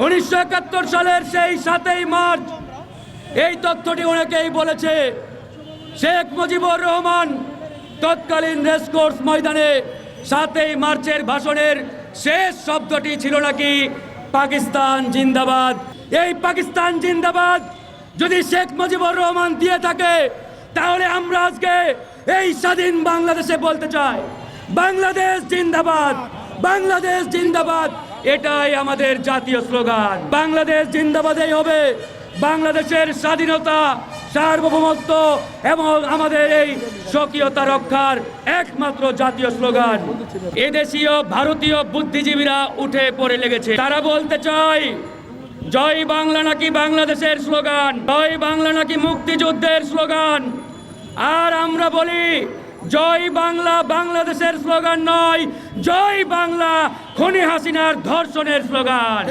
1971 সালের সেই 7ই মার্চ এই তথ্যটি অনেকেই বলেছে। শেখ মুজিবুর রহমান তৎকালীন রেসকোর্স ময়দানে 7ই মার্চের ভাষণের শেষ শব্দটি ছিল নাকি পাকিস্তান জিন্দাবাদ। এই পাকিস্তান জিন্দাবাদ যদি শেখ মুজিবুর রহমান দিয়ে থাকে, তাহলে আমরা আজকে এই স্বাধীন বাংলাদেশে বলতে চাই, বাংলাদেশ জিন্দাবাদ, বাংলাদেশ জিন্দাবাদ। এটাই আমাদের জাতীয় স্লোগান। বাংলাদেশ জিন্দাবাদই হবে বাংলাদেশের স্বাধীনতা, সার্বভৌমত্ব এবং আমাদের এই স্বকীয়তা রক্ষার একমাত্র জাতীয় স্লোগান। এদেশীয় ভারতীয় বুদ্ধিজীবীরা উঠে পড়ে লেগেছে। তারা বলতে চায় জয় বাংলা নাকি বাংলাদেশের স্লোগান, জয় বাংলা নাকি মুক্তিযুদ্ধের স্লোগান। আর আমরা বলি জয় বাংলা বাংলাদেশের স্লোগান নয়, জয় বাংলা খুনি হাসিনার ধর্ষণের স্লোগান।